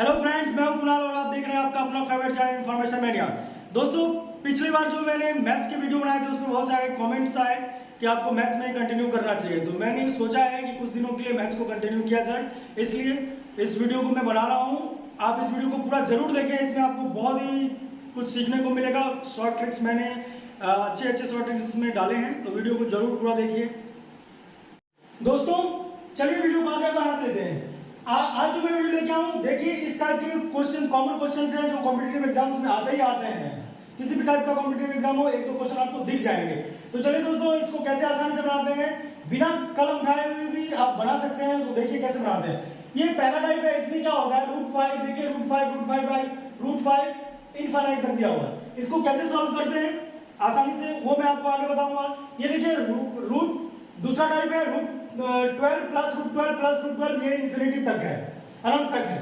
Hello friends, मैं हूं कुणाल और आप देख रहे हैं आपका अपना फेवरेट चैनल इन्फॉर्मेशन मैनिया। दोस्तों, पिछली बार जो मैंने मैथ्स के वीडियो बनाए थे उसमें बहुत सारे कमेंट्स आए कि आपको मैथ्स में कंटिन्यू करना चाहिए, तो मैंने सोचा है कि कुछ दिनों के लिए मैथ्स को कंटिन्यू किया जाए, इसलिए इस वीडियो को मैं बना रहा हूँ। आप इस वीडियो को पूरा जरूर देखें, इसमें आपको बहुत ही कुछ सीखने को मिलेगा। शॉर्ट ट्रिक्स मैंने अच्छे शॉर्ट ट्रिक्स इसमें डाले हैं, तो वीडियो को जरूर पूरा देखिए। दोस्तों, चलिए वीडियो को आगे बढ़ा लेते हैं। आज जो मैं वीडियो लेके आऊँ, देखिए इस टाइप के क्वेश्चन, कॉमन क्वेश्चंस हैं जो कॉम्पिटिटिव एग्जाम्स में आते ही आते हैं। किसी भी टाइप का कॉम्पिटिटिव एग्जाम हो, एक दो क्वेश्चन आपको दिख जाएंगे। तो चलिए दोस्तों, इसको कैसे आसानी से बनाते हैं, बिना कलम उठाए हुए भी आप बना सकते हैं। तो देखिए कैसे बनाते हैं। ये पहला टाइप है, इसमें क्या होता है, √5। देखिए √5 इनफाइनाइट तक दिया हुआ है। इसको कैसे सॉल्व करते हैं आसानी से, वो मैं आपको आगे बताऊंगा। ये देखिए दूसरा टाइप है √12 प्लस √12 ये इंफिनिटी तक है, अनंत तक है।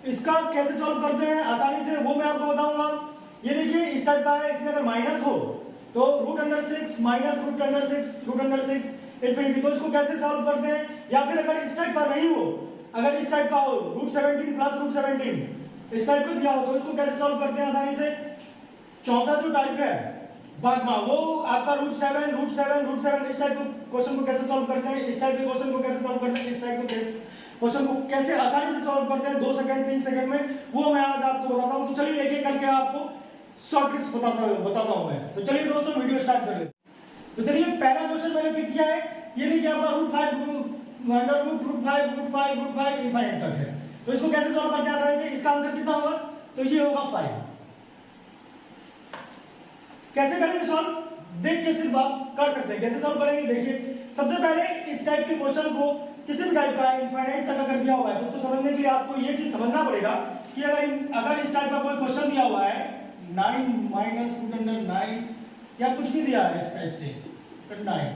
इसका कैसे सॉल्व करते हैं आसानी से, वो मैं आपको बताऊंगा। ये देखिए इस टाइप का है, इसमें अगर माइनस हो तो √6 माइनस √6 इंफिनिटी। तो इसको कैसे सॉल्व करते हैं, या फिर अगर इस टाइप का नहीं हो, अगर इस टाइप का हो √17 प्लस √17 इस टाइप का दिया हो, तो इसको कैसे सॉल्व करते हैं आसानी से। चौथा जो टाइप है, पांचवा, वो आपका √7 इस टाइप के क्वेश्चन को कैसे सॉल्व करते हैं, इस टाइप के क्वेश्चन को कैसे सॉल्व करते हैं, इस टाइप के क्वेश्चन को कैसे आसानी से सॉल्व करते हैं 2 सेकंड 3 सेकंड में, वो मैं आज आपको बताता हूं। तो चलिए एक एक करके आपको शॉर्ट ट्रिक्स बताता हूं मैं। तो चलिए दोस्तों, वीडियो स्टार्ट कर लेते हैं। तो चलिए पहला क्वेश्चन मैंने पिक किया है, ये देखिए आपका √5 इनफाइनाइट तक है। तो इसको कैसे सॉल्व करते हैं आसानी से, इसका आंसर कितना होगा, तो ये होगा 5। कैसे करेंगे सॉल्व, देख के सिर्फ आप कर सकते हैं। कैसे सॉल्व करेंगे, देखिए सबसे पहले इस टाइप के क्वेश्चन को, किसी भी टाइप का इनफाइनाइट तक अगर दिया हुआ है, तो उसको समझने के लिए आपको ये चीज समझना पड़ेगा कि अगर इस टाइप का कोई क्वेश्चन दिया हुआ है 9 माइनस √9 या कुछ भी दिया है इस टाइप से 9,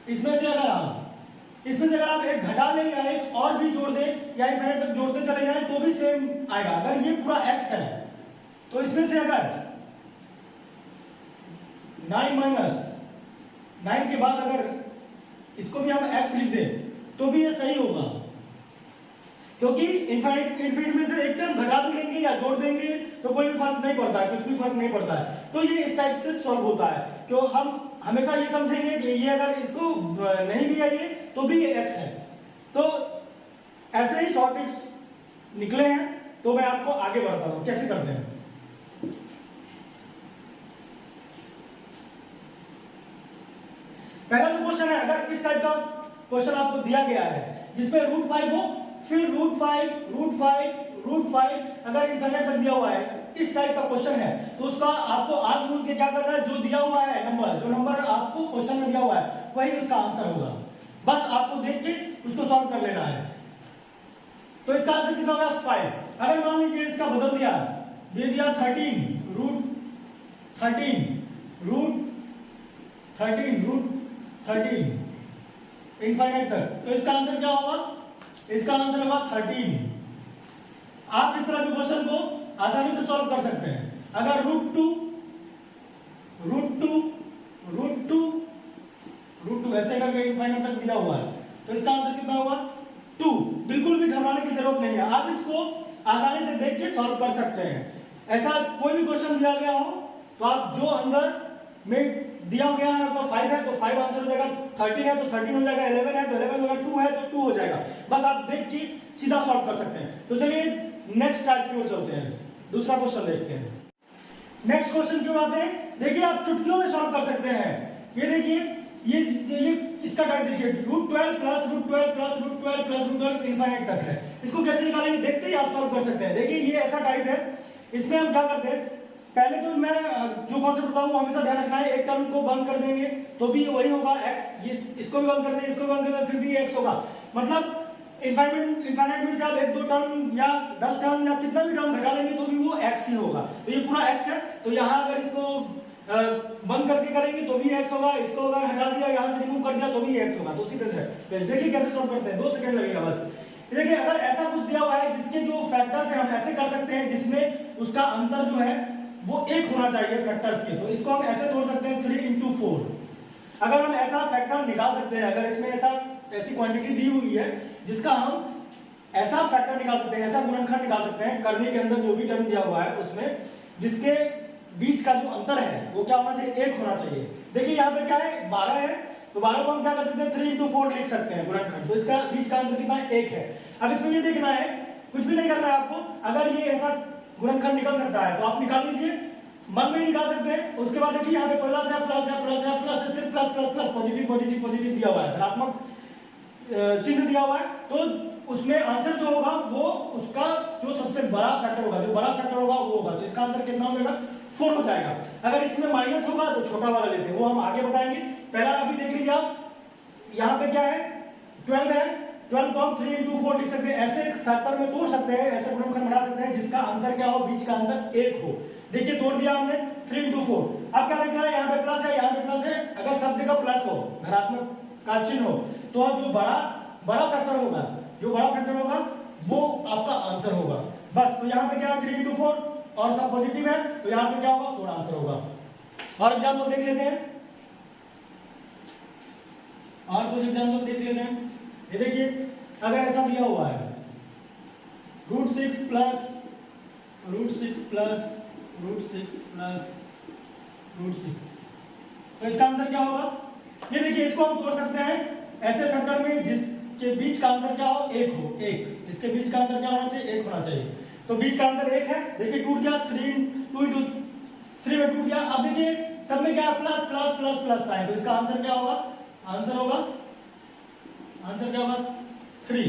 इसमें से अगर आप एक घटा दें या एक और भी जोड़ दें या इनफाइनाइट तक जोड़ते चले जाएं तो भी सेम आएगा। अगर ये पूरा x है तो इसमें से अगर 9 माइनस 9 के बाद अगर इसको भी हम x लिख दें तो भी ये सही होगा, क्योंकि इनफिनिट में से एक टर्म घटा भी लेंगे या जोड़ देंगे तो कोई भी फर्क नहीं पड़ता है, कुछ भी फर्क नहीं पड़ता है। तो ये इस टाइप से सॉल्व होता है, क्यों हम हमेशा ये समझेंगे कि ये अगर इसको नहीं भी है ये तो भी ये x है। तो ऐसे ही शॉर्ट ट्रिक्स निकले हैं, तो मैं आपको आगे बढ़ाता हूं कैसे करते हैं। पहला जो क्वेश्चन है, अगर इस टाइप का क्वेश्चन आपको दिया गया है जिसमें √5 हो, फिर √5 अगर इनफिनिट तक दिया हुआ है, इस टाइप का क्वेश्चन है, तो उसका आपको आग मूल के क्या करना है, जो दिया हुआ है नंबर, जो नंबर आपको क्वेश्चन में दिया हुआ है वही उसका आंसर होगा। बस आपको देख के उसको सॉल्व कर लेना है। तो इसका आंसर कितना होगा, 5। अगर मान लीजिए इसका बदल दिया, दे दिया 13 इनफाइनाइट तक, तो इसका आंसर क्या होगा, इसका आंसर होगा 13। आप इस तरह के क्वेश्चन को आसानी से सॉल्व कर सकते हैं। अगर √2 ऐसे करके इनफाइनाइट तक दिया हुआ है, तो इसका आंसर कितना होगा, 2। बिल्कुल भी घबराने की जरूरत नहीं है, आप इसको आसानी से देख के सॉल्व कर सकते हैं। ऐसा कोई भी क्वेश्चन दिया गया हो तो आप जो अंदर में दिया गया है, अगर 5 है तो 5 आंसर हो जाएगा, 13 है तो 13 हो जाएगा, 11 है तो 11 होगा, 2 है तो 2 हो जाएगा। बस आप देख के सीधा सॉल्व कर सकते हैं। तो चलिए नेक्स्ट टाइप की ओर चलते हैं, दूसरा क्वेश्चन देखते हैं। नेक्स्ट क्वेश्चन की बात है, देखिए आप चुटकियों में सॉल्व कर सकते हैं। ये देखिए ये इसका टाइप देखिए, √12 प्लस √12 इनफाइनाइट तक है। इसको कैसे निकालेंगे, देखते ही आप सॉल्व कर सकते हैं। देखिए ये ऐसा टाइप है, इसमें हम क्या करते हैं, पहले तो मैं जो कॉन्सेप्ट बताऊं वो हमेशा ध्यान रखना है। एक टर्म को बंद कर देंगे तो भी वही होगा x, इसको भी बंद कर देंगे, इसको भी बंद कर देंगे, फिर भी x होगा। मतलब इनफाइनाइट में से आप 1-2 टर्म या 10 टर्म या कितना भी टर्म घटा लेंगे तो भी वो x ही होगा। तो ये पूरा x है, तो यहाँ अगर इसको बंद करके करेंगे तो भी x होगा, इसको अगर हटा दिया, यहाँ से रिमूव कर दिया तो भी x होगा। तो उसी तरह से देखिए कैसे सॉल्व करते हैं, 2 सेकंड लगेगा बस। देखिए अगर ऐसा कुछ दिया हुआ है जिसके जो फैक्टर्स हैं, हम ऐसे कर सकते हैं जिसमें उसका अंतर जो है वो 1 होना चाहिए फैक्टर्स के, तो इसको हम ऐसे तोड़ सकते हैं 3 × 4। अगर हम ऐसा फैक्टर निकाल सकते हैं, अगर इसमें ऐसी क्वांटिटी दी हुई है जिसका हम ऐसा फैक्टर निकाल सकते हैं, ऐसा गुणनखंड निकाल सकते हैं करनी के अंदर जो भी टर्म दिया हुआ है उसमें जिसके बीच का जो अंतर है वो क्या होना चाहिए, 1 होना चाहिए। देखिए यहाँ पे क्या है 12 है, तो 12 को हम क्या कर सकते हैं 3 into 4 लिख सकते हैं गुणनखंड, तो इसका बीच का अंतर कितना है 1 है। अब इसमें ये देखना है, कुछ भी नहीं करना है आपको, अगर ये ऐसा गुणनखंड निकल सकता है तो आप निकाल लीजिए, मन में निकाल सकते हैं। उसके बाद देखिए यहाँ पे प्लस है प्लस है प्लस है प्लस है, सिर्फ plus plus plus positive positive positive दिया हुआ है, धनात्मक चिन्ह दिया हुआ है, तो उसमें आंसर जो होगा वो उसका जो सबसे बड़ा फैक्टर होगा, जो बड़ा फैक्टर होगा वो होगा, तो इसका आंसर कितना हो जाएगा 4 हो जाएगा। अगर इसमें माइनस होगा तो छोटा वाला लेते हैं, वो हम आगे बताएंगे। पहला अभी देख लीजिए आप, यहाँ पे क्या है 12 है, 12 को हम 3 into 4 लिख सकते हैं, ऐसे फैक्टर में तोड़ सकते हैं, ऐसे गुणनखंड बना सकते हैं जिसका अंतर क्या हो, बीच का अंतर 1 हो। देखिए तोड़ दिया हमने 3 into 4, अब क्या लिखना है, यहाँ पे प्लस है, यहाँ पे प्लस है, अगर सब जगह प्लस हो, धनात्मक का चिन्ह हो, तो जो बड़ा फैक्टर होगा, जो बड़ा फैक्टर होगा वो आपका आंसर होगा। बस, तो यहाँ पे क्या है 3 into 4 और सब पॉजिटिव है, तो यहाँ पे क्या होगा 4 आंसर होगा। और एग्जाम्पल देख लेते हैं, और कुछ एग्जाम्पल देख लेते हैं। ये देखिए अगर ऐसा दिया हुआ है √6 प्लस √6 प्लस √6 प्लस √6, तो इसका आंसर क्या होगा, ये देखिए इसको हम तोड़ सकते हैं ऐसे फैक्टर में जिसके बीच का अंतर क्या हो, 1 हो, 1, इसके बीच का अंतर क्या होना चाहिए, 1 होना चाहिए, तो बीच का अंतर 1 है। देखिए टूट गया, 2 into 3 में टूट गया। अब देखिए सब में क्या है plus plus plus plus sign, तो इसका आंसर क्या होगा, आंसर क्या होगा 3।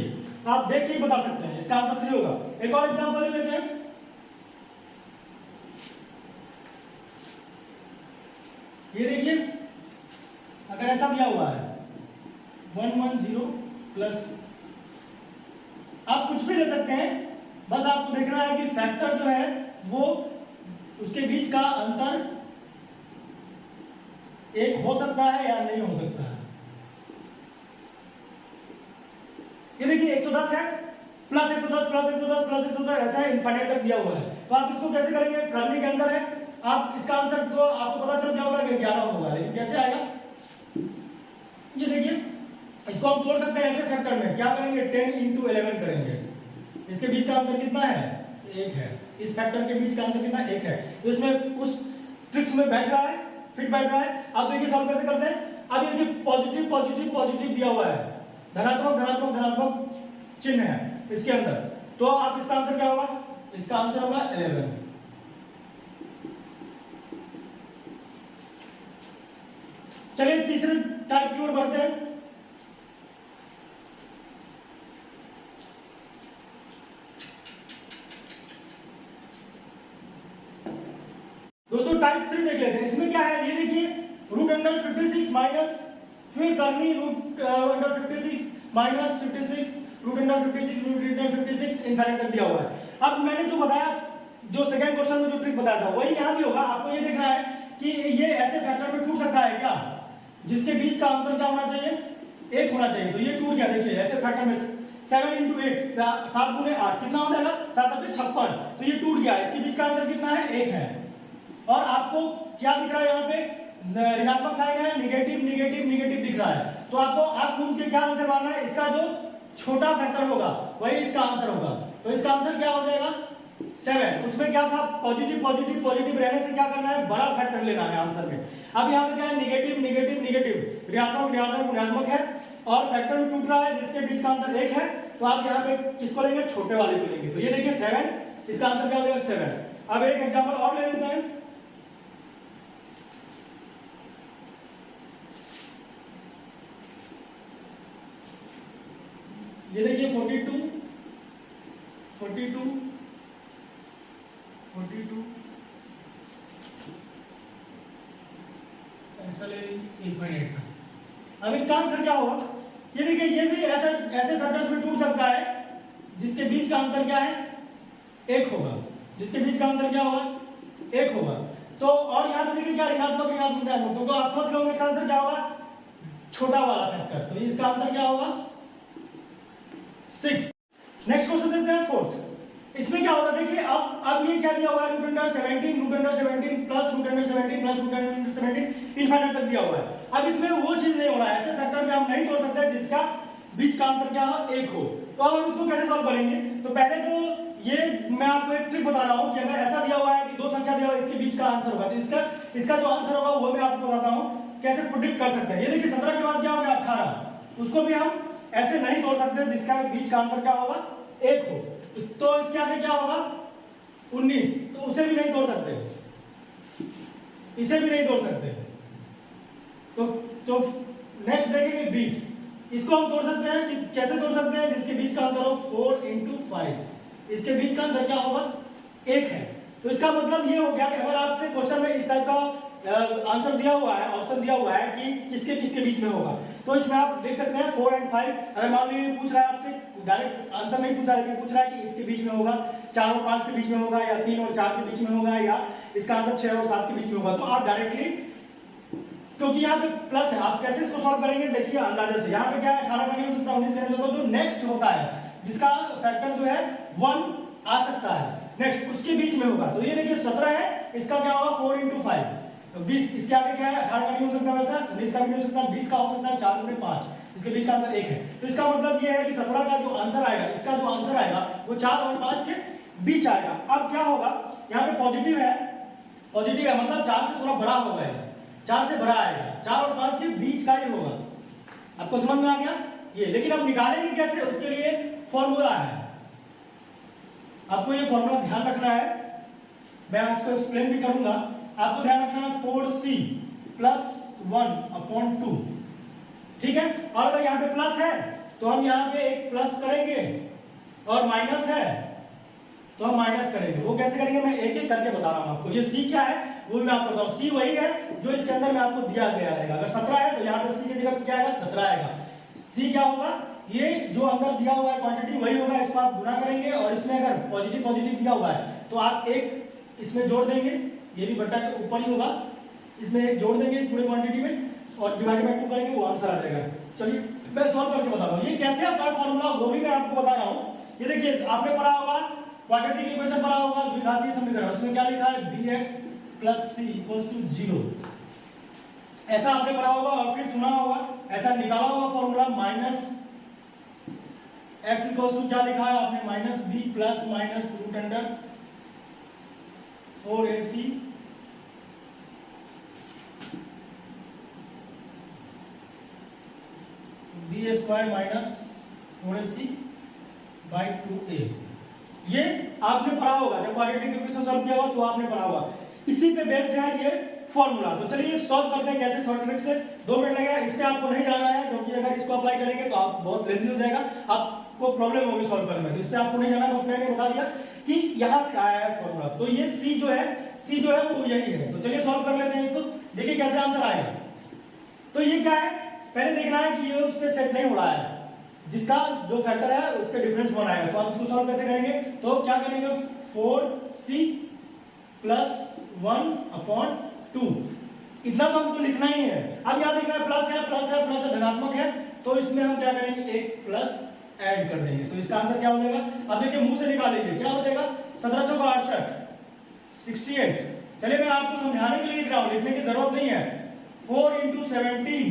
आप देख के ही बता सकते हैं, इसका आंसर 3 होगा। एक और एग्जांपल ले लेते हैं, ये देखिए अगर ऐसा दिया हुआ है 110 प्लस, आप कुछ भी ले सकते हैं, बस आपको देखना है कि फैक्टर जो है वो उसके बीच का अंतर 1 हो सकता है या नहीं हो सकता है। ये देखिए 110 है, प्लस 110 प्लस 110 प्लस 110, ऐसा है इनफाइनाइट तक दिया हुआ है, तो आप इसको कैसे करेंगे, करने के अंदर है, आप इसका आंसर तो आपको पता चल गया होगा कि 11 होगा, लेकिन कैसे आएगा, ये देखिए इसको हम तोड़ सकते हैं ऐसे फैक्टर में, क्या करेंगे 10 into 11 करेंगे, इसके बीच का अंतर कितना है 1 है, इस फैक्टर के बीच का अंतर कितना 1 है, तो इसमें उस ट्रिक्स में बैठ रहा है, फिट बैठ रहा है। अब देखिए सॉल्व कैसे करते हैं, अब ये देखिए पॉजिटिव पॉजिटिव पॉजिटिव दिया हुआ है, धनात्मक धनात्मक धनात्मक चिन्ह है इसके अंदर, तो आप इसका आंसर क्या होगा, इसका आंसर होगा 11। चलिए तीसरे टाइप की ओर बढ़ते हैं। दोस्तों टाइप 3 देख लेते हैं, इसमें क्या है, ये देखिए √56 माइनस, फिर करनी √56 माइनस 56 √56 इनफाइनाइट तक दिया हुआ है। अब मैंने जो बताया, जो सेकंड क्वेश्चन में जो ट्रिक बताया था वही यहाँ भी होगा। आपको ये देखना है कि ये ऐसे फैक्टर में टूट सकता है क्या, जिसके बीच का अंतर क्या होना चाहिए, 1 होना चाहिए, तो ये टूट गया। देखिए ऐसे फैक्टर में 7 into 8, 7 गुने 8 कितना हो जाएगा, 7 × 56, तो ये टूट गया, इसके बीच का अंतर कितना है 1 है। और आपको क्या दिख रहा है, यहाँ पे ऋणात्मक साइन है, निगेटिव निगेटिव निगेटिव दिख रहा है, तो आपको आंख मूंद के क्या आंसर मारना है, इसका जो छोटा फैक्टर होगा वही इसका आंसर होगा, तो इसका आंसर क्या हो जाएगा 7। उसमें क्या था, पॉजिटिव पॉजिटिव पॉजिटिव रहने से क्या करना है, बड़ा फैक्टर लेना है आंसर में। अब यहाँ पे क्या है, निगेटिव निगेटिव निगेटिव, ऋणात्मक ऋणात्मक ऋणात्मक है, और फैक्टर में टूट रहा है जिसके बीच का अंतर 1 है, तो आप यहाँ पे किसको लेंगे, छोटे वाले को लेंगे, तो ये देखिए 7, इसका आंसर क्या हो जाएगा 7। अब एक एग्जाम्पल और ले लेते हैं, ये देखिए 42 42 42 ऐसा ले इनफाइनाइट का। अब इसका आंसर क्या होगा, ये देखिए ये भी ऐसे फैक्टर्स में टूट सकता है जिसके बीच का अंतर क्या है 1 होगा, जिसके बीच का अंतर क्या होगा 1 होगा। तो और यहाँ पे देखिए क्या ऋणात्मक ऋणात्मक ऋणात्मक, तो आप समझ गए होंगे इसका आंसर क्या होगा, छोटा वाला फैक्टर, तो इसका आंसर क्या होगा 6। नेक्स्ट क्वेश्चन देखते हैं 4th। इसमें क्या होता है, देखिए अब ये क्या दिया हुआ है, √17 प्लस √17 प्लस √17 इनफाइनाइट तक दिया हुआ है। अब इसमें वो चीज नहीं हो रहा है, ऐसे फैक्टर में हम नहीं तोड़ सकते जिसका बीच का अंतर क्या हो 1 हो, तो अब हम इसको कैसे सॉल्व करेंगे? तो पहले तो ये मैं आपको एक ट्रिक बता रहा हूँ कि अगर ऐसा दिया हुआ है कि दो संख्या दिया हुआ है, इसके बीच का आंसर होगा, तो इसका जो आंसर होगा वो मैं आपको बताता हूँ कैसे प्रेडिक्ट कर सकते हैं। ये देखिए 17 के बाद क्या होगा 18, उसको भी हम ऐसे नहीं तोड़ सकते जिसका बीच का आंसर क्या होगा 1 हो। तो इसके आगे क्या होगा 19, तो उसे भी नहीं तोड़ सकते, इसे भी नहीं तोड़ सकते। तो नेक्स्ट देखेंगे 20, इसको हम तोड़ सकते हैं कि कैसे तोड़ सकते हैं? जिसके बीच का अंतर हो 4 × 5, इसके बीच का अंतर क्या होगा 1 है। तो इसका मतलब ये हो गया कि अगर आपसे क्वेश्चन में इस टाइप का आंसर दिया हुआ है, ऑप्शन दिया हुआ है कि किसके किसके बीच में होगा, तो इसमें आप देख सकते हैं 4 और 5। अगर मान लीजिए पूछ रहा है आपसे, डायरेक्ट आंसर नहीं पूछा लेकिन पूछ रहा है कि इसके बीच में होगा, 4 और 5 के बीच में होगा, या 3 और 4 के बीच में होगा, या इसका आंसर 6 और 7 के बीच में होगा, तो आप डायरेक्टली, क्योंकि यहाँ पे प्लस है, आप कैसे इसको सॉल्व करेंगे देखिए अंदाजे से। यहाँ पे क्या है 18 का नहीं हो सकता, 19 का नहीं हो सकता, जो नेक्स्ट होता है जिसका फैक्टर जो है 1 आ सकता है, नेक्स्ट उसके बीच में होगा। तो ये देखिए 17 है, इसका क्या होगा 4 × 5, तो 20, इसके आगे क्या है 18 का नहीं हो सकता वैसा, 19 का भी नहीं हो सकता, 20 का हो सकता है, 4 × 5, इसके बीच का अंतर 1 है। तो इसका मतलब ये है कि 17 का जो आंसर आएगा, इसका जो आंसर आएगा वो 4 और 5 के बीच आएगा। अब क्या होगा, यहाँ पे पॉजिटिव है, पॉजिटिव है मतलब 4 से थोड़ा बड़ा होगा, 4 से बड़ा आएगा, 4 और 5 के बीच का ही होगा। आपको समझ में आ गया ये? लेकिन अब निकालेंगे कैसे, उसके लिए फॉर्मूला है, आपको ये फॉर्मूला ध्यान रखना है, मैं आपको एक्सप्लेन भी करूंगा। आपको ध्यान रखना है 4c + 1/2, ठीक है। और अगर यहाँ पे प्लस है तो हम यहाँ पे एक प्लस करेंगे, और माइनस है तो हम माइनस करेंगे। वो कैसे करेंगे मैं एक एक करके बता रहा हूँ आपको। ये c क्या है वो भी मैं आपको बताऊँ। c वही है जो इसके अंदर में आपको दिया गया रहेगा। अगर 17 है तो यहाँ पे c की जगह क्या आएगा 17 आएगा। c क्या होगा, ये जो अंदर दिया हुआ है क्वांटिटी वही होगा, इसको आप गुना करेंगे, और इसमें अगर पॉजिटिव पॉजिटिव दिया हुआ है तो आप एक इसमें जोड़ देंगे, ये भी बट्टा के ऊपर ही होगा, इसमें एक जोड़ देंगे इस पूरी क्वांटिटी में, और डिवाइड बाय 2 करेंगे, वो आंसर आ जाएगा। चलिए मैं सॉल्व करके बता रहा हूँ ये कैसे आता है फॉर्मूला, वो भी मैं आपको बता रहा हूँ। ये देखिए आपने पढ़ा होगा क्वाड्रेटिक इक्वेशन पढ़ा होगा, द्विघातीय समीकरण, उसमें क्या लिखा है bx + c = 0, ऐसा आपने पढ़ा होगा और फिर सुना होगा, ऐसा निकाला होगा फॉर्मूला। माइनस x = क्या लिखा है आपने, -b ± √4ac b² - 4ac/2a। ये आपने पढ़ा होगा, जब क्वाड्रेटिक इक्वेशन सॉल्व किया होगा तो आपने पढ़ा होगा, इसी पे बेस्ड है ये फॉर्मूला। तो चलिए सॉल्व करते हैं कैसे, शॉर्टकट से। 2 मिनट लगेगा, इस पे आपको नहीं जाना है क्योंकि अगर इसको अप्लाई करेंगे तो आप बहुत लेंथी हो जाएगा, आपको प्रॉब्लम होगी सॉल्व करने में, तो इस पे आपको नहीं जाना। बस मैंने बता दिया कि यहाँ से आया है फॉर्मूला। तो ये c जो है वो यही है। तो चलिए सॉल्व कर लेते हैं इसको, देखिए कैसे आंसर आएगा। तो ये क्या है, पहले देखना है कि ये उस पर सेट नहीं हो रहा है, जिसका जो फैक्टर है उस पर डिफरेंस 1 आएगा। तो आप इसको सॉल्व कैसे करेंगे, तो क्या करेंगे 4c + 1/2, इतना तो हमको लिखना ही है। अब यहाँ देखना है प्लस है, प्लस है, प्लस है, धनात्मक है, तो इसमें हम क्या करेंगे एक प्लस ऐड कर देंगे। तो इसका आंसर क्या हो जाएगा, अब देखिए मुंह से निकाल लीजिए, क्या हो जाएगा 17 चौका 68 68। चलिए मैं आपको समझाने के लिए लिख रहा हूँ, लिखने की जरूरत नहीं है। 4 × 17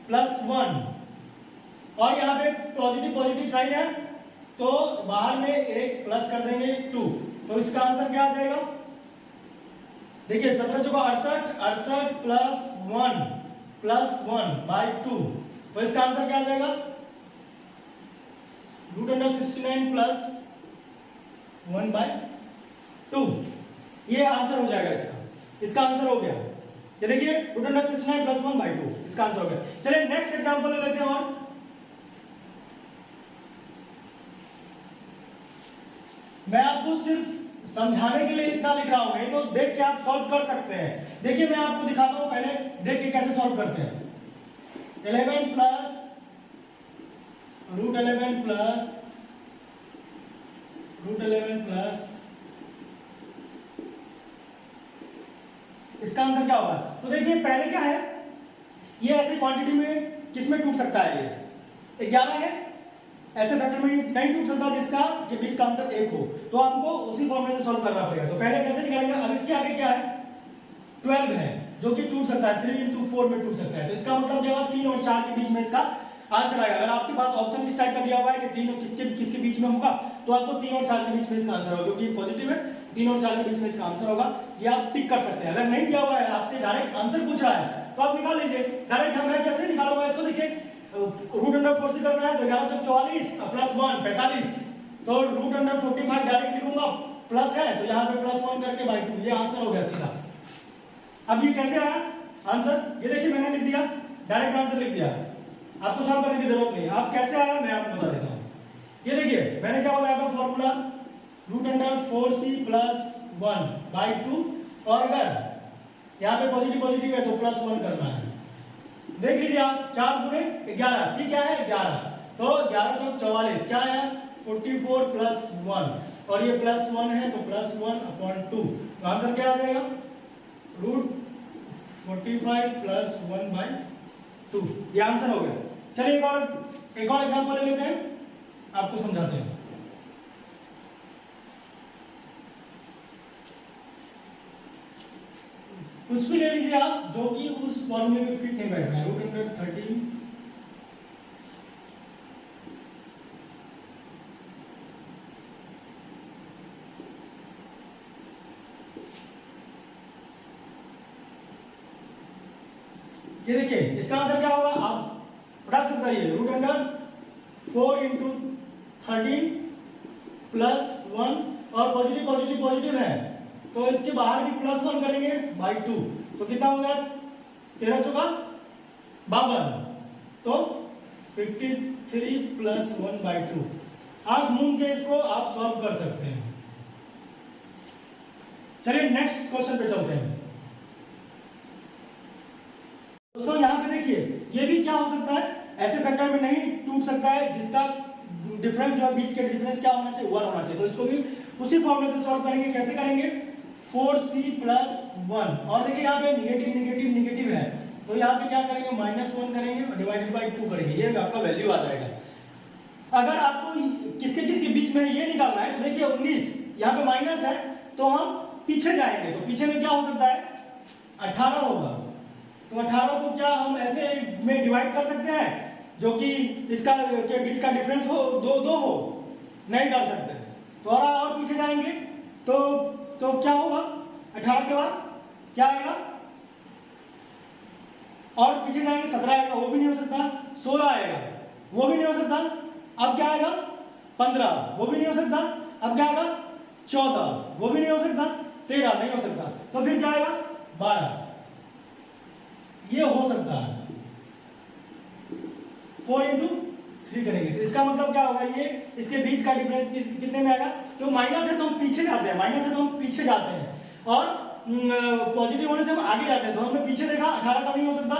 + 1, और यहाँ पे पॉजिटिव साइन है तो बाहर में एक प्लस कर देंगे 2, तो इसका आंसर क्या आ जाएगा, देखिए 17 चौका 68 + 1/2, तो इसका आंसर क्या आ जाएगा √69 + 1/2। ये आंसर हो जाएगा इसका आंसर हो गया। ये देखिए √69 + 1/2 इसका आंसर हो गया। चलिए नेक्स्ट एग्जांपल ले लेते हैं। और मैं आपको सिर्फ समझाने के लिए इतना लिख रहा हूं, नहीं तो देख के आप सॉल्व कर सकते हैं। देखिए मैं आपको दिखाता हूं, पहले देख के कैसे सॉल्व करते हैं। 11 + √11 √11 इसका आंसर क्या होगा। तो देखिए पहले क्या है, ये ऐसे क्वांटिटी में किस में टूट सकता है, ये 11 है, ऐसे फैक्टर में नहीं टूट सकता जिसका के बीच का अंतर 1 हो, तो हमको उसी फॉर्मूले से सॉल्व करना पड़ेगा। तो पहले कैसे निकालेंगे, अब इसके आगे क्या है 12 है जो कि टूट सकता है, 3 × 4 में टूट सकता है, तो इसका मतलब क्या होगा 3 और 4 के बीच में इसका आंसर आएगा। अगर आपके पास ऑप्शन इस टाइप का दिया हुआ है कि 3 और किसके बीच में होगा, तो आपको 3 और 4 के बीच में इसका आंसर होगा, क्योंकि पॉजिटिव है, 3 और 4 के बीच में इसका आंसर होगा। ये आप टिक कर सकते हैं। अगर नहीं दिया हुआ है, आपसे डायरेक्ट आंसर पूछ रहा है, तो आप निकाल लीजिए डायरेक्ट। मैं कैसे निकालूंगा इसको, देखिए रूट अंडर 4 से करना है तो 11 चौक 44 प्लस 1 45, तो रूट अंडर 45 डायरेक्ट लिखूंगा, प्लस है तो यहाँ पे प्लस 1 करके बाई 2, ये आंसर हो गया सीधा। अब ये कैसे आया आंसर, ये देखिए मैंने लिख दिया, डायरेक्ट आंसर लिख दिया, आपको सॉल्व करने की जरूरत नहीं है। आप कैसे आया मैं आपको बता देता हूँ। ये देखिए मैंने क्या बताया था formula, root under 4c plus 1 by 2, और अगर यहाँ पे पॉजिटिव पॉजिटिव है तो प्लस 1 करना है। देख लीजिए आप, 4 गुणे 11, सी क्या है 11, तो 11 चौक 44 क्या है 44 प्लस 1, और ये प्लस 1 है तो प्लस 1/2, तो आंसर क्या आ जाएगा रूट 45 प्लस 1/2, ये आंसर हो गया। चलिए एक और एग्जांपल ले लेते हैं, आपको समझाते हैं। कुछ भी ले लीजिए आप जो कि उस फॉर्मूले में फिट नहीं बैठ रहा है। रूट अंडर 13 ये देखिए इसका आंसर क्या होगा, आप फटाक से बताइए। रूट अंडर 4 इंटू 13 प्लस 1, और पॉजिटिव पॉजिटिव पॉजिटिव है तो इसके बाहर भी प्लस 1 करेंगे बाई 2, तो कितना हो गया 13 चौका 52, तो 53 प्लस 1/2। आप मून के इसको आप सॉल्व कर सकते हैं। चलिए नेक्स्ट क्वेश्चन पे चलते हैं। दोस्तों यहाँ पे देखिए ये भी क्या हो सकता है, ऐसे फैक्टर में नहीं टूट सकता है जिसका डिफरेंस जो है बीच के डिफरेंस क्या होना चाहिए 1 होना चाहिए, तो इसको भी उसी फॉर्मूले से सॉल्व करेंगे। कैसे करेंगे 4c प्लस 1, और देखिए यहाँ पे निगेटिव निगेटिव निगेटिव है तो यहाँ पे क्या करेंगे -1 करेंगे और डिवाइडेड बाई 2 करेंगे, ये आपका वैल्यू आ जाएगा। अगर आपको किसके किसके बीच में ये निकालना है तो देखिए 19 यहाँ पे माइनस है तो हम पीछे जाएंगे, तो पीछे में क्या हो सकता है 18 होगा, तो 18 को क्या हम ऐसे में डिवाइड कर सकते हैं जो कि इसका बीच का डिफरेंस हो 2 हो, नहीं कर सकते। थोड़ा और पीछे जाएंगे तो क्या होगा 18 के बाद क्या आएगा, और पीछे जाएंगे 17 आएगा, वो भी नहीं हो सकता। 16 आएगा, वो भी नहीं हो सकता। अब क्या आएगा 15, वो भी नहीं हो सकता। अब क्या आएगा 14, वो भी नहीं हो सकता। 13 नहीं हो सकता, तो फिर क्या आएगा 12, ये हो सकता है। 4 इंटू 3 करेंगे तो इसका मतलब क्या होगा, ये इसके बीच का डिफरेंस कितने में आएगा, तो माइनस है तो हम पीछे जाते हैं, माइनस है तो हम पीछे जाते हैं, और पॉजिटिव होने से हम आगे जाते हैं। तो हमने पीछे देखा 18 का नहीं हो सकता,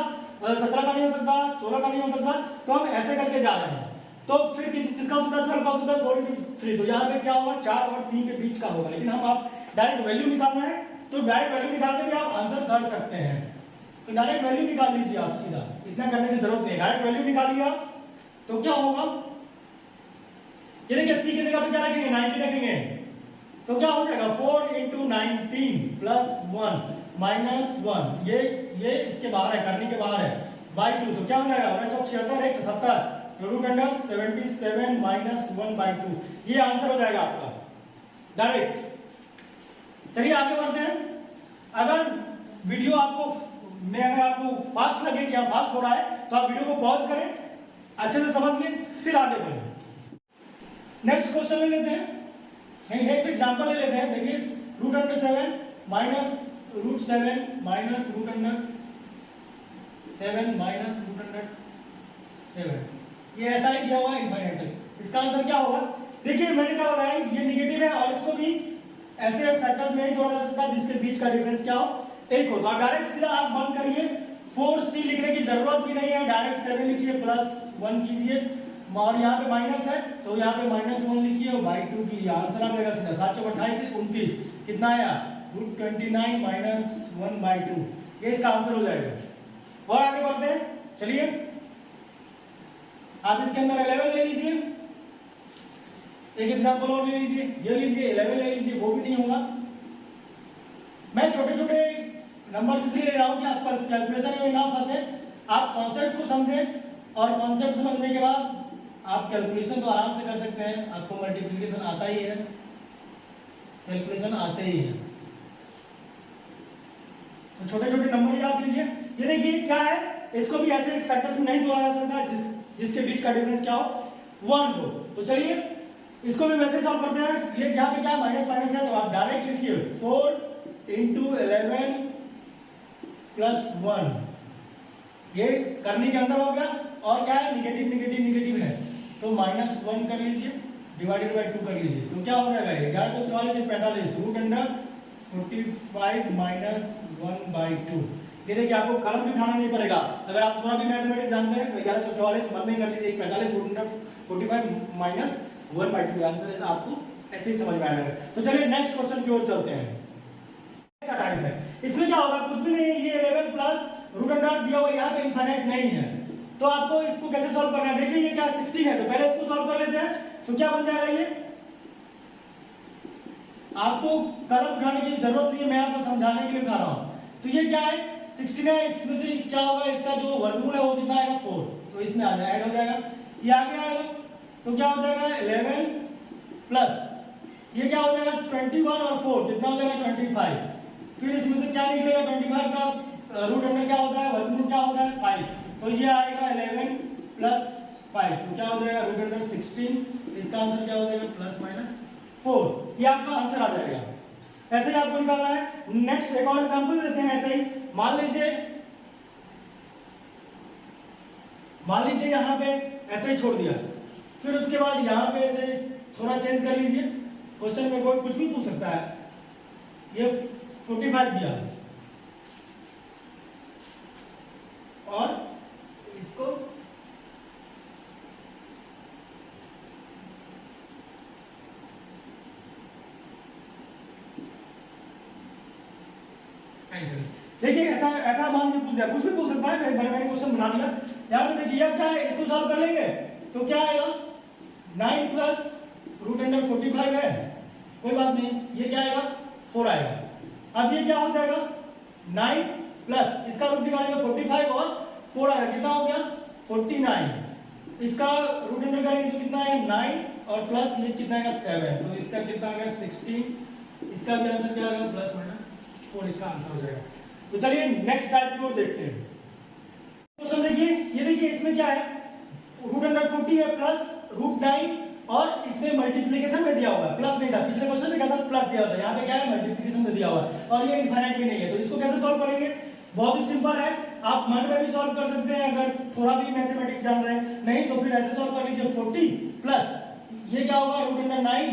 17 का नहीं हो सकता, 16 का नहीं हो सकता, तो हम ऐसे करके जा रहे हैं। तो फिर किसका हो सकता है 12 का हो सकता है 4 इंटू 3, तो यहाँ पे क्या होगा 4 और 3 के बीच का होगा। लेकिन हम आप डायरेक्ट वैल्यू निकालना है तो डायरेक्ट वैल्यू निकाल के भी आप आंसर कर सकते हैं, तो डायरेक्ट वैल्यू निकाल लीजिए आप सीधा, इतना करने की जरूरत नहीं। डायरेक्ट वैल्यू निकालिए आप तो क्या होगा, ये देखिए सी की जगह पे क्या रखेंगे 90 रखेंगे, तो क्या हो जाएगा 4 इंटू 19 प्लस 1 माइनस 1, ये इसके बाहर है, करने के बाहर है, बाई 2, तो क्या हो जाएगा 976 177, रूट अंडर 77 माइनस 1/2, ये आंसर हो जाएगा आपका डायरेक्ट। चलिए आगे बढ़ते हैं। अगर वीडियो अगर आपको फास्ट लगे कि फास्ट हो रहा है तो आप वीडियो को पॉज करें, अच्छे से समझ लें, फिर आगे बढ़ें। नेक्स्ट क्वेश्चन ले लेते हैं, नहीं नेक्स्ट एग्जांपल ले लेते हैं। देखिए root under 7 minus root 7 minus root under 7 minus root under 7, ये ऐसा ही दिया हुआ है इनफाइनाइट तक। इसका आंसर क्या होगा, देखिए मैंने क्या बताया ये निगेटिव है और इसको भी ऐसे फैक्टर्स में ही तोड़ा जा सकता है जिसके बीच का डिफरेंस क्या हो 1 हो। तो आप डायरेक्ट सीधा आप बंद करिए, 4c लिखने की जरूरत भी नहीं है, डायरेक्ट 7 लिखिए प्लस 1 कीजिए, और यहाँ पे माइनस है तो यहाँ पे -1 लिखिए और बाई 2 कीजिए, आंसर आ जाएगा सीधा 7 चौक 28 से 29, कितना आया रूट 29 माइनस 1/2, ये इसका आंसर हो जाएगा। और आगे बढ़ते हैं, चलिए आप इसके अंदर 11 ले लीजिए, एक एग्जांपल और ले लीजिए, ये लीजिए 11 ले लीजिए, वो भी नहीं होगा। मैं छोटे छोटे नंबर इसलिए ले रहा हूँ कि आप कैलकुलेशन में ना फंसे, आप कॉन्सेप्ट को समझें, और कॉन्सेप्ट समझने के बाद आप कैलकुलेशन तो आराम से कर सकते हैं, आपको मल्टीप्लिकेशन आता ही है, कैलकुलेशन आते ही है। तो छोटे छोटे नंबर याद लीजिए। ये देखिए क्या है, इसको भी ऐसे फैक्टर्स में नहीं तोड़ा जा सकता जिसके बीच का डिफरेंस क्या हो, 1 हो। तो चलिए इसको भी वैसे सॉल्व करते हैं। ये यहाँ पे क्या माइनस माइनस है, तो आप डायरेक्ट लिखिए 4 × 11 + 1। ये करने के अंदर हो गया, और क्या है निगेटिव निगेटिव निगेटिव है, तो -1 कर लीजिए, डिवाइडेड बाय 2 कर लीजिए। तो क्या हो जाएगा 11 × 44 = 45 √45 - 1/2। ये देखिए आपको कलम भी उठाना नहीं पड़ेगा। अगर आप थोड़ा भी मैथमेटिक्स जानते हैं तो 1144 मन में कर लीजिए, 45 √45 - 1/2 आंसर आपको ऐसे ही समझ में आएगा। तो चलिए नेक्स्ट क्वेश्चन की ओर चलते हैं। ऐसा टाइप है, इसमें क्या होगा, कुछ भी नहीं, ये 11 प्लस √अंडर दिया हुआ यहाँ पे इनफाइनाइट नहीं है, तो आपको इसको कैसे सॉल्व करना है। देखिए ये क्या 16 है, तो पहले इसको सॉल्व कर लेते हैं। तो क्या बन जाएगा, ये आपको कलम उठाने की जरूरत नहीं है, मैं आपको समझाने के लिए उठा रहा हूं। तो ये क्या है 16 है, इसमें से क्या होगा, इसका जो वर्गमूल है वो कितना आएगा 4, तो इसमें आ जाएगा, ऐड हो जाएगा, ये आगे आएगा, तो क्या हो जाएगा 11 प्लस ये क्या हो जाएगा 21 और 4 कितना हो जाएगा 25। फिर इसमें से क्या निकलेगा 25 का रूट अंडर क्या होता है, वर्गमूल क्या होता है 5, तो ये आएगा 11 + 5, तो क्या हो जाएगा रूट अंडर 16। इसका आंसर क्या हो जाएगा +/4, ये आपका आंसर आ जाएगा। ऐसे ही आपको निकालना है। नेक्स्ट एक और एग्जांपल लेते हैं ऐसे ही। मान लीजिए यहाँ पे ऐसे ही छोड़ दिया, फिर उसके बाद यहाँ पे ऐसे थोड़ा चेंज कर लीजिए। क्वेश्चन में कोई कुछ भी पूछ सकता है। ये 45 दिया और इसको देखिए ऐसा मान लीजिए पूछ दिया, कुछ भी पूछ सकता है, मैंने क्वेश्चन बना दिया। यहाँ पे देखिए अब क्या है, इसको सॉल्व कर लेंगे तो क्या आएगा 9 प्लस √45 है, कोई बात नहीं, ये क्या आएगा 4 आएगा। अब ये क्या हो जाएगा 9 प्लस इसका रूट निकालेंगे 45 और 4 आएगा, कितना हो गया 49। इसका रूट अंडर करेंगे तो कितना आएगा 9 और प्लस ये कितना आएगा 7, तो इसका कितना आ गया 16। इसका भी आंसर क्या आएगा +/4, इसका आंसर हो जाएगा। तो चलिए नेक्स्ट टाइप की ओर देखते हैं। क्वेश्चन देखिए, ये देखिए इसमें क्या है √40 है प्लस √9 और इसमें मल्टीप्लिकेशन में दिया हुआ है, प्लस नहीं था, पिछले क्वेश्चन में क्या था प्लस दिया हुआ था, यहाँ पे क्या है मल्टीप्लिकेशन में दिया हुआ है और ये इनफाइनाइट भी नहीं है। तो इसको कैसे सॉल्व करेंगे, बहुत ही सिंपल है, आप मन में भी सॉल्व कर सकते हैं अगर थोड़ा भी मैथमेटिक्स जान रहे हैं, नहीं तो फिर ऐसे सॉल्व कर लीजिए 40 प्लस ये क्या होगा √9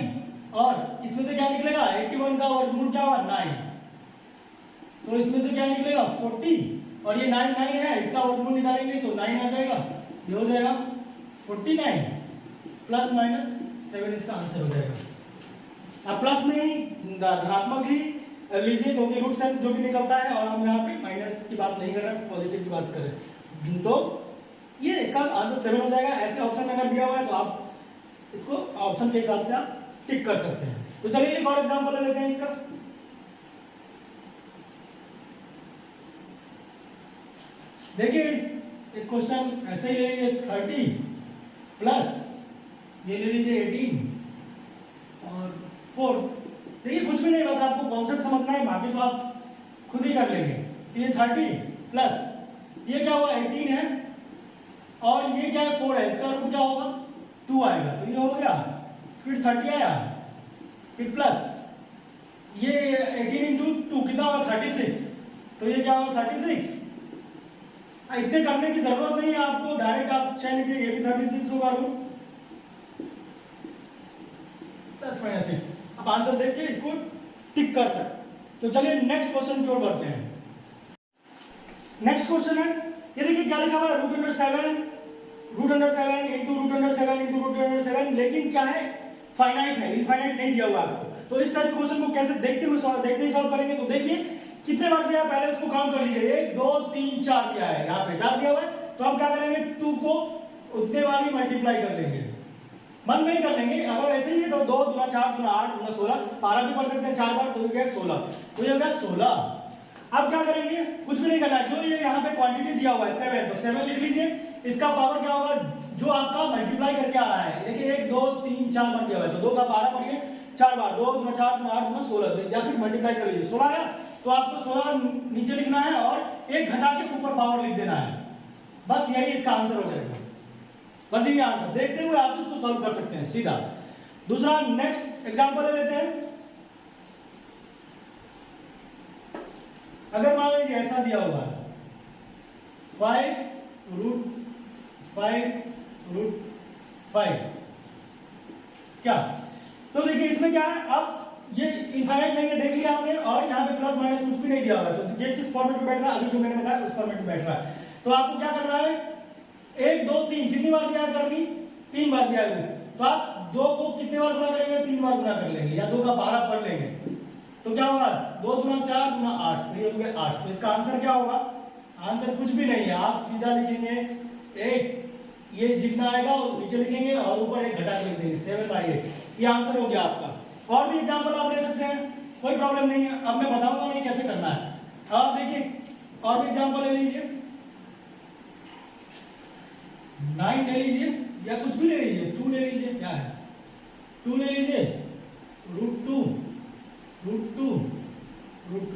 और इसमें से क्या निकलेगा 81 का वर्गमूल क्या होगा 9, तो इसमें से क्या निकलेगा 40 और ये 9 है, इसका वर्गमूल निकालेंगे तो 9 आ जाएगा, ये हो जाएगा 49 ±7, इसका आंसर हो जाएगा। अब प्लस में ही धनात्मक ही लीजिए क्योंकि रूट से जो भी निकलता है, और हम यहाँ पे माइनस की बात नहीं कर रहे हैं, पॉजिटिव की बात कर रहे हैं, तो ये इसका आंसर 7 हो जाएगा। ऐसे ऑप्शन में अगर दिया हुआ है तो आप इसको ऑप्शन के हिसाब से आप टिक कर सकते हैं। तो चलिए एक और एग्जाम्पल ले लेते हैं इसका। देखिए एक क्वेश्चन ऐसे ही ले लीजिए 30 प्लस ये ले लीजिए 18 और 4। देखिए कुछ भी नहीं, बस आपको कॉन्सेप्ट समझना है, बाकी तो आप खुद ही कर लेंगे। ये 30 प्लस ये क्या हुआ 18 है और ये क्या है 4 है, इसका रूट क्या होगा 2 आएगा, तो ये हो गया, फिर 30 आया, फिर प्लस ये 18 × 2 कितना होगा 36, तो ये क्या होगा 36। इतने करने की जरूरत नहीं है आपको, डायरेक्ट आप चाहे लिखिए ये भी 36 होगा रूट +/6। आप आंसर देख के इसको टिक कर सकते। तो चलिए नेक्स्ट क्वेश्चन की ओर बढ़ते हैं। नेक्स्ट क्वेश्चन है, ये देखिए क्या लिखा हुआ है √7 × √7 लेकिन क्या है फाइनाइट है, इनफाइनाइट नहीं दिया हुआ आपको। तो इस टाइप के क्वेश्चन को कैसे देखते ही सॉल्व करेंगे, तो देखिए कितने बार दिया पहले उसको काउंट कर लीजिए, 1 2 3 4 दिया है, यहाँ पे 4 दिया हुआ है, तो हम क्या करेंगे 2 को उतने बार ही मल्टीप्लाई कर लेंगे, मन में ही कर लेंगे। अगर ऐसे ही है तो 2 × 4 × 8 × 16 12 भी पढ़ सकते हैं 4 बार, तो ये 16, तो ये हो गया 16। अब क्या करेंगे, कुछ भी नहीं करना है, जो ये यहाँ पे क्वांटिटी दिया हुआ है 7, तो 7 लिख लीजिए, इसका पावर क्या होगा जो आपका मल्टीप्लाई करके आ रहा है। देखिए 1 2 3 4 बार दिया हुआ है, तो 2 का 12 पढ़िए 4 बार, 2 गुना 4 गुना 8 गुना 16, या फिर मल्टीप्लाई कर लीजिए 16 आया तो आपको 16 नीचे लिखना है और 1 घटा के ऊपर पावर लिख देना है। बस यही इसका आंसर हो जाएगा, बस यही आंसर। देखते हुए आप इसको सॉल्व कर सकते हैं सीधा। दूसरा नेक्स्ट एग्जांपल ले लेते हैं। अगर मान लीजिए ऐसा दिया हुआ है 5√5 क्या, तो देखिए इसमें क्या है, अब ये इनफाइनाइट नहीं है देख लिया आपने, और यहाँ पे प्लस माइनस कुछ भी नहीं दिया हुआ, तो ये किस फॉर्मेट में बैठ रहा है, अभी जो मैंने बताया उस फॉर्मेट में बैठ रहा है। तो आपको क्या करना है, 1 2 3 कितनी बार दिया है करनी, 3 बार दिया है, तो आप 2 को कितने बार गुना करेंगे, 3 बार गुना कर लेंगे, या 2 का 12 पढ़ लेंगे, तो क्या होगा 2 गुना 4 गुना 8, तो ये हो गया 8। तो इसका आंसर क्या होगा, आंसर कुछ भी नहीं है, आप सीधा लिखेंगे 8, ये जितना आएगा नीचे लिखेंगे और ऊपर 1 घटा के लिख देंगे 7/8, ये आंसर हो गया आपका। और भी एग्जांपल आप ले सकते हैं, कोई प्रॉब्लम नहीं है, अब मैं बताऊंगा नहीं कैसे करना है। आप देखिए और भी एग्जांपल ले लीजिए, 9 ले लीजिए या कुछ भी ले लीजिए, 2 ले लीजिए, क्या है 2 ले लीजिए, √2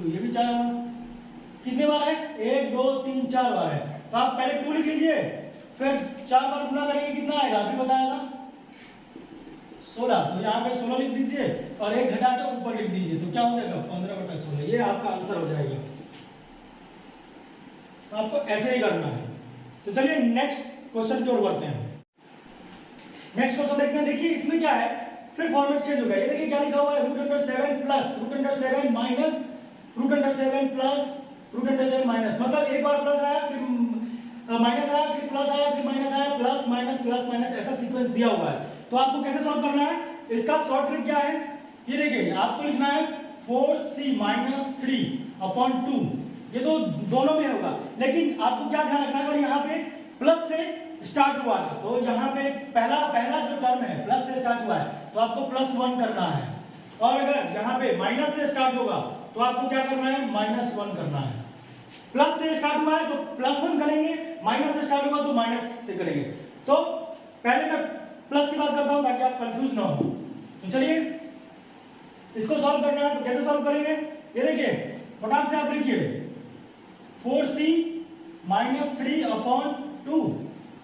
ये भी 4 बार, कितने बार है 1 2 3 4 बार है, तो आप पहले 2 लिख लीजिए, फिर 4 बार गुना करेंगे कितना आएगा, अभी बताया था 16, तो यहाँ पे 16 लिख दीजिए और 1 घटा के ऊपर लिख दीजिए, तो क्या हो जाएगा 15/16, ये आपका आंसर हो जाएगा। तो आपको ऐसे ही करना है। तो चलिए नेक्स्ट क्वेश्चन की ओर बढ़ते हैं। नेक्स्ट क्वेश्चन देखते हैं। देखिए इसमें क्या है, फिर फॉर्मेट चेंज हो गया, ये देखिए क्या लिखा हुआ है, √7 प्लस √7 माइनस √7 प्लस √7 माइनस, मतलब एक बार प्लस आया फिर माइनस आया फिर प्लस आया फिर माइनस आया, प्लस माइनस प्लस माइनस, ऐसा सीक्वेंस दिया हुआ है। तो आपको कैसे सॉल्व करना है, इसका शॉर्ट ट्रिक क्या है, ये देखिए आपको लिखना है 4c माइनस 3/2, ये तो दोनों में होगा, लेकिन आपको क्या ध्यान रखना है, अगर यहाँ पे प्लस से स्टार्ट हुआ है तो यहाँ पे पहला जो टर्म है प्लस से स्टार्ट हुआ है तो आपको +1 करना है, और अगर यहाँ पे माइनस से स्टार्ट होगा तो आपको क्या करना है, -1 करना है। प्लस से स्टार्ट हुआ है तो +1 करेंगे, माइनस से स्टार्ट होगा तो माइनस से करेंगे। तो पहले मैं प्लस की बात करता हूं ताकि आप कंफ्यूज ना हो। तो चलिए इसको सॉल्व करना है, तो कैसे सॉल्व करेंगे, ये देखिए फटाक से आप लिखिए 4c माइनस 3/2,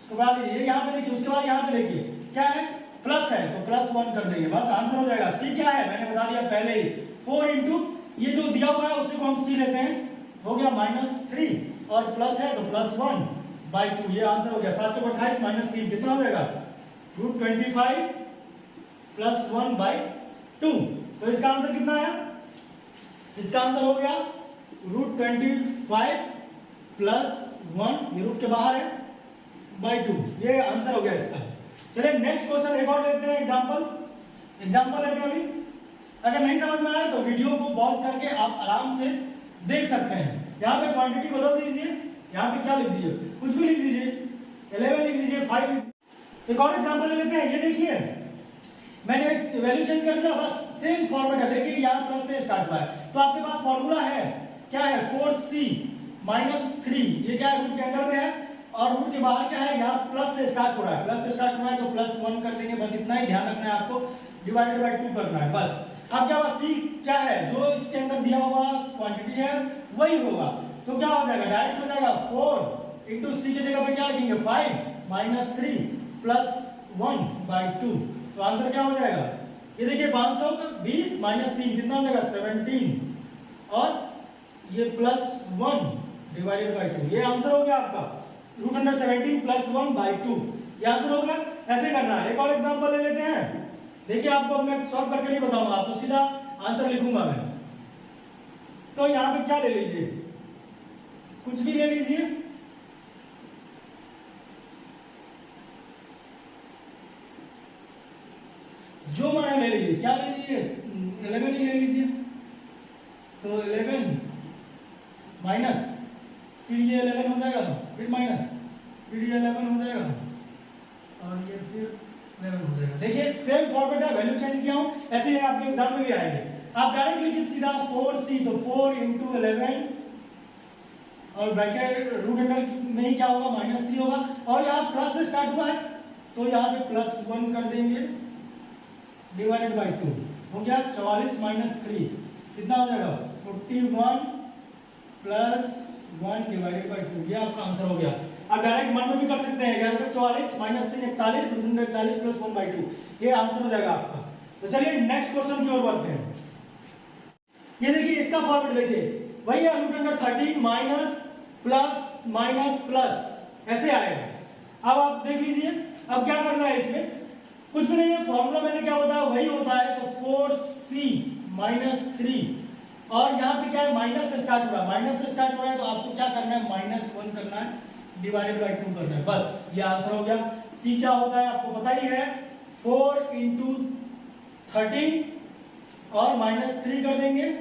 उसके बाद ये यहाँ पे देखिए, उसके बाद यहाँ पे देखिए क्या है, प्लस है तो +1 कर देंगे, बस आंसर हो जाएगा। c क्या है मैंने बता दिया पहले ही, 4 इंटू ये जो दिया हुआ है उसी को हम c लेते हैं, हो गया -3 और प्लस है तो +1/2, ये आंसर हो गया। 728 माइनस 3 कितना हो जाएगा, √25 + 1/2। तो इसका आंसर कितना है, इसका आंसर हो गया √25 + 1, ये रूट के बाहर है /2, ये आंसर हो गया इसका। चलिए नेक्स्ट क्वेश्चन एक और लेते हैं, एग्जांपल लेते हैं अभी। अगर नहीं समझ में आया तो वीडियो को पॉज करके आप आराम से देख सकते हैं। यहाँ पे क्वांटिटी बदल दीजिए, यहाँ पे क्या लिख दीजिए, कुछ भी लिख दीजिए, 11 लिख दीजिए, 5 लिख दीजिए। एक और एग्जांपल ले लेते हैं। ये देखिए मैंने वैल्यू चेंज कर दिया, बस सेम फॉर्मेट है। देखिए यहाँ प्लस से स्टार्ट हुआ है तो आपके पास फॉर्मूला है, क्या है 4c माइनस 3, ये क्या है रूट के अंदर में है और रूट के बाहर क्या है, यहाँ प्लस से स्टार्ट हो रहा है, प्लस से स्टार्ट हो रहा है तो +1 कर देंगे, बस इतना ही ध्यान रखना है आपको, डिवाइडेड बाय 2 करना है बस। अब क्या होगा, c क्या है जो इसके अंदर दिया हुआ क्वांटिटी है वही होगा, तो क्या हो जाएगा, डायरेक्ट हो जाएगा 4 इंटू c की जगह पे क्या लिखेंगे 5 माइनस 3 + 1/2, तो आंसर क्या हो जाएगा, ये देखिए 520 माइनस 3 कितना हो जाएगा 17 और ये +1 डिवाइडेड बाय 2, ये आंसर हो गया आपका √17 + 1/2, ये आंसर हो गया। ऐसे करना है। एक और एग्जांपल ले लेते हैं। देखिए आपको मैं सॉल्व करके नहीं बताऊंगा, आपको सीधा आंसर लिखूंगा मैं। तो यहाँ पे क्या ले लीजिए, कुछ भी ले लीजिए, जो मना ले लीजिए, क्या ले लीजिए 11 ही ले लीजिए, तो 11 माइनस फिर ये 11 हो जाएगा, फिर माइनस फिर ये 11 हो जाएगा और ये फिर 11 हो जाएगा। देखिए सेम फॉर्मेट है, वैल्यू चेंज किया हूं, ऐसे ही आपके एग्जाम में भी आएंगे। आप डायरेक्ट लिखिए सीधा 4c, तो 4 इंटू 11 और ब्रैकेट रूट अंडर में ही क्या होगा, -3 होगा, और यहाँ प्लस से स्टार्ट हुआ है तो यहाँ पे +1 कर देंगे डिवाइडेड बाई 2 हो गया। 44 - 3 कितना हो जाएगा, 41 + 1 डिवाइडेड बाई 2। ये आपका आंसर हो गया। आप डायरेक्ट मन में भी कर सकते हैं, 44 - 3 41 41 + 1/2, ये आंसर हो जाएगा आपका। तो चलिए नेक्स्ट क्वेश्चन की ओर बढ़ते हैं। ये देखिए इसका फॉर्मेट देखिए, वही है √13 माइनस प्लस माइनस प्लस ऐसे आएगा। अब आप देख लीजिए, अब क्या करना है, इसमें कुछ भी नहीं है, फॉर्मूला मैंने क्या बताया वही होता है। तो 4c - 3 और यहाँ पे क्या है, माइनस से स्टार्ट हो रहा है, माइनस से स्टार्ट हो रहा है तो आपको क्या करना है, -1 करना है डिवाइडेड बाई 2 करना है, बस ये आंसर हो गया। c क्या होता है आपको पता ही है, 4 × 13 और -3 कर देंगे,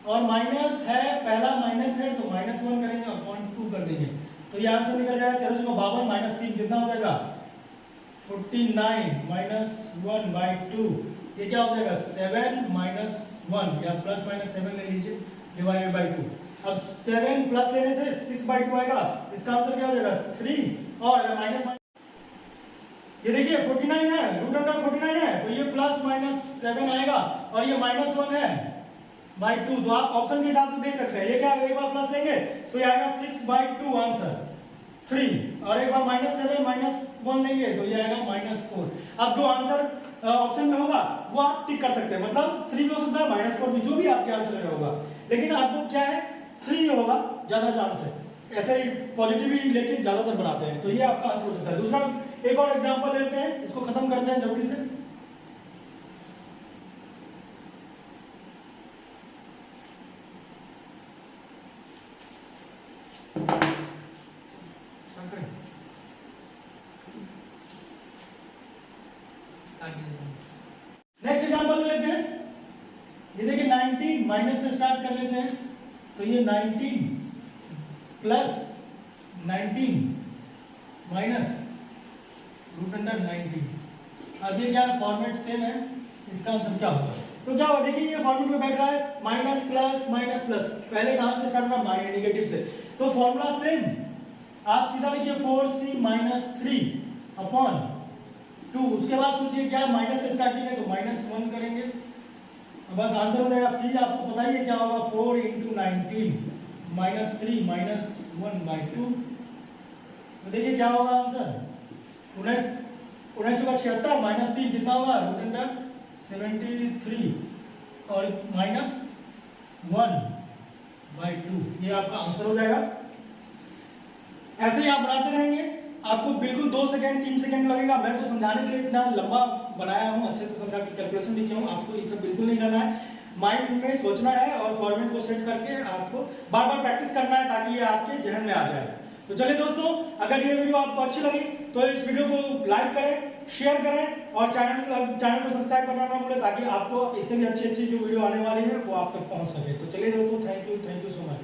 और माइनस है, पहला माइनस है तो -1 करेंगे और 0.2 कर देंगे, तो ये आंसर निकल जाएगा 1352 - 3 कितना हो जाएगा, 49 - 1/2। ये क्या हो जाएगा, 7 - 1 या ±7 ले लीजिए डिवाइडेड बाई 2। अब 7 प्लस लेने से 6/2 आएगा, इसका आंसर क्या हो जाएगा 3, और माइनस ये देखिए 49 है, √49 है तो ये +-7 आएगा, और ये -1 है बाई 2। तो आप ऑप्शन के हिसाब से देख सकते हैं, ये क्या एक बार प्लस लेंगे तो ये आएगा 6/2 आंसर 3, और एक बार -7 -1 लेंगे तो ये आएगा -4। अब जो आंसर ऑप्शन में होगा वो आप टिक कर सकते हैं, मतलब 3 भी हो सकता है, -4 भी, जो भी आपके आंसर में होगा, लेकिन आपको क्या है 3 होगा ज्यादा चांस है। ऐसे ही पॉजिटिव ही लेके ज्यादातर बनाते हैं, तो ये आपका आंसर हो सकता है। दूसरा एक और एग्जांपल लेते हैं, इसको खत्म करते हैं जल्दी से। नेक्स्ट एग्जांपल लेते हैं, ये देखिए 19 माइनस से स्टार्ट कर लेते हैं, तो ये 19 + 19 माइनस √19। अब ये क्या फॉर्मेट सेम है, इसका आंसर क्या होगा, तो क्या होगा देखिए ये फॉर्मेट में बैठ रहा है, माइनस प्लस माइनस प्लस, पहले कहां से स्टार्ट हुआ, नेगेटिव से, तो फॉर्मूला सेम, आप सीधा लिखिए 4c - 3/2। उसके बाद सोचिए क्या माइनस से स्टार्टिंग है तो -1 करेंगे, बस आंसर हो जाएगा c। आपको पता ही है क्या होगा, 4 × 19 - 3 - 1/2। तो देखिए क्या होगा आंसर, 1976 - 3 कितना होगा, √73 और -1/2, ये आपका आंसर हो जाएगा। ऐसे ही आप बनाते रहेंगे, आपको बिल्कुल 2 सेकंड 3 सेकंड लगेगा। मैं तो समझाने के लिए इतना लंबा बनाया हूँ, अच्छे से समझा के कैलकुलेशन भी किया हूँ, आपको ये सब बिल्कुल नहीं करना है, माइंड में सोचना है और फॉर्मेट को सेट करके आपको बार बार प्रैक्टिस करना है ताकि ये आपके जहन में आ जाए। तो चलिए दोस्तों, अगर ये वीडियो आपको अच्छी लगी तो इस वीडियो को लाइक करें, शेयर करें, और चैनल को सब्सक्राइब करना ना भूलें, ताकि आपको इससे भी अच्छी अच्छी जो वीडियो आने वाली है वो आप तक पहुंच सके। तो चलिए दोस्तों, थैंक यू सो मच।